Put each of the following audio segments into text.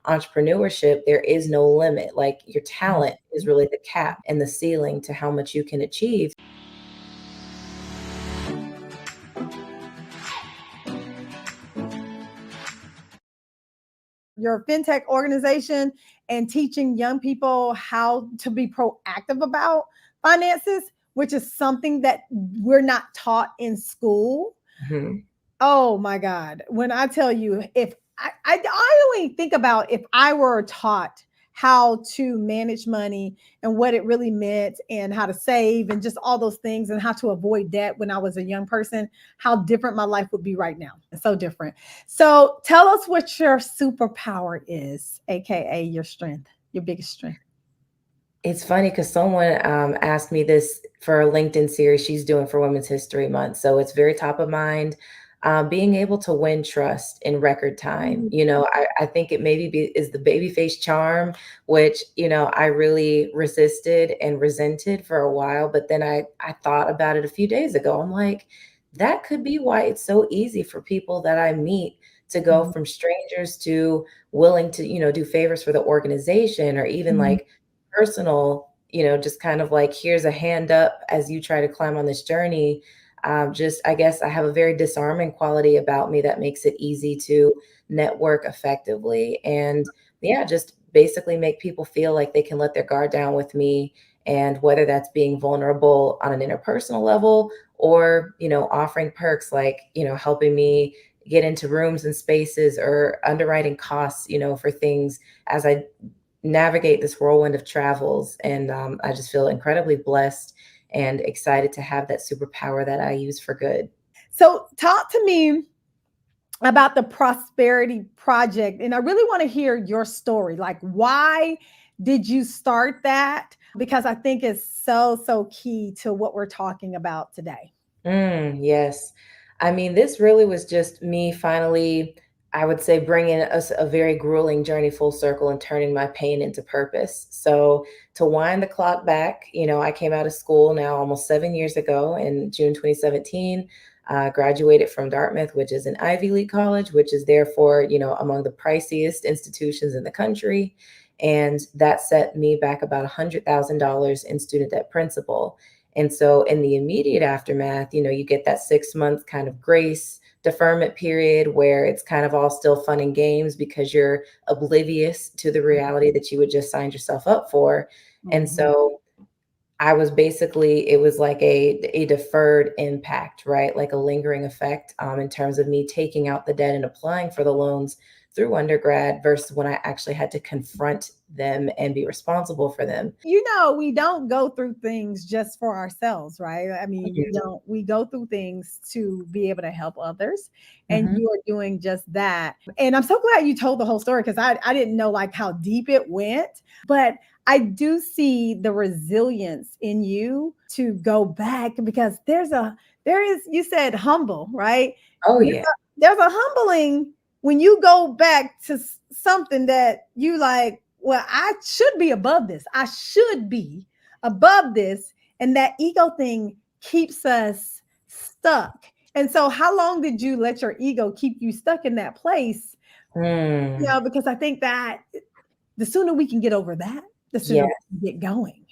entrepreneurship, there is no limit. Like your talent is really the cap and the ceiling to how much you can achieve. Your fintech organization and teaching young people how to be proactive about finances, which is something that we're not taught in school. Mm-hmm. Oh my God. When I tell you, if I only think about if I were taught how to manage money and what it really meant and how to save and just all those things and how to avoid debt when I was a young person, how different my life would be right now. It's so different. So tell us what your superpower is, AKA your strength, your biggest strength. It's funny because someone asked me this for a LinkedIn series she's doing for Women's History Month. So it's very top of mind. Being able to win trust in record time. I think it is the babyface charm, which, I really resisted and resented for a while. But then I thought about it a few days ago. I'm like, that could be why it's so easy for people that I meet to go from strangers to willing to, do favors for the organization or even like personal, just kind of like, here's a hand up as you try to climb on this journey. I guess I have a very disarming quality about me that makes it easy to network effectively. And yeah, just basically make people feel like they can let their guard down with me. And whether that's being vulnerable on an interpersonal level or, offering perks like, helping me get into rooms and spaces or underwriting costs, for things as I navigate this whirlwind of travels. And I just feel incredibly blessed and excited to have that superpower that I use for good. So talk to me about the Prosperity Project. And I really want to hear your story. Like, why did you start that? Because I think it's so key to what we're talking about today. Yes. I mean, this really was just me finally, I would say, bringing us a very grueling journey full circle and turning my pain into purpose. So, to wind the clock back, I came out of school now almost 7 years ago in June 2017. Graduated from Dartmouth, which is an Ivy League college, which is therefore, among the priciest institutions in the country. And that set me back about $100,000 in student debt principal. And so in the immediate aftermath, you get that 6 month kind of grace deferment period where it's kind of all still fun and games because you're oblivious to the reality that you would just signed yourself up for. And so it was like a deferred impact, right? Like a lingering effect in terms of me taking out the debt and applying for the loans through undergrad versus when I actually had to confront them and be responsible for them. We don't go through things just for ourselves, right? I mean, we go through things to be able to help others. And you are doing just that. And I'm so glad you told the whole story because I didn't know like how deep it went. But I do see the resilience in you to go back because you said humble, right? Oh, yeah. There's a humbling when you go back to something that you like, well, I should be above this. I should be above this. And that ego thing keeps us stuck. And so how long did you let your ego keep you stuck in that place? Because I think that the sooner we can get over that, the sooner we can get going.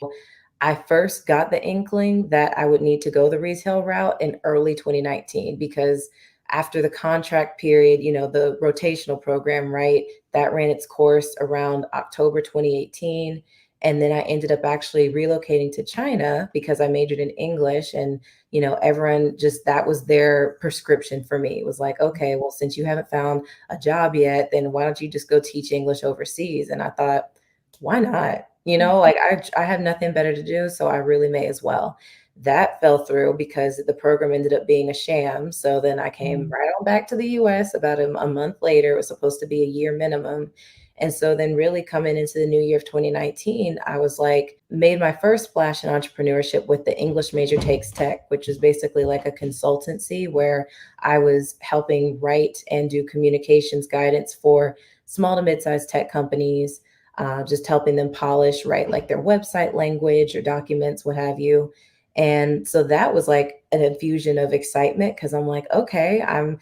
I first got the inkling that I would need to go the retail route in early 2019 because after the contract period, the rotational program, right, that ran its course around October 2018. And then I ended up actually relocating to China because I majored in English and, everyone just, that was their prescription for me. It was like, okay, well, since you haven't found a job yet, then why don't you just go teach English overseas? And I thought, why not? Like I have nothing better to do, so I really may as well. That fell through because the program ended up being a sham. So then I came right on back to the US about a month later. It was supposed to be a year minimum. And so then really coming into the new year of 2019, I was like, made my first splash in entrepreneurship with the English Major Takes Tech, which is basically like a consultancy where I was helping write and do communications guidance for small to mid-sized tech companies, just helping them polish, right, like their website language or documents, what have you. And so that was like an infusion of excitement because I'm like, okay, I'm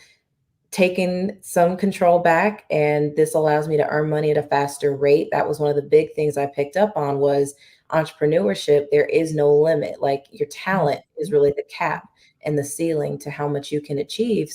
taking some control back, and this allows me to earn money at a faster rate. That was one of the big things I picked up on was entrepreneurship. There is no limit. Like your talent is really the cap and the ceiling to how much you can achieve.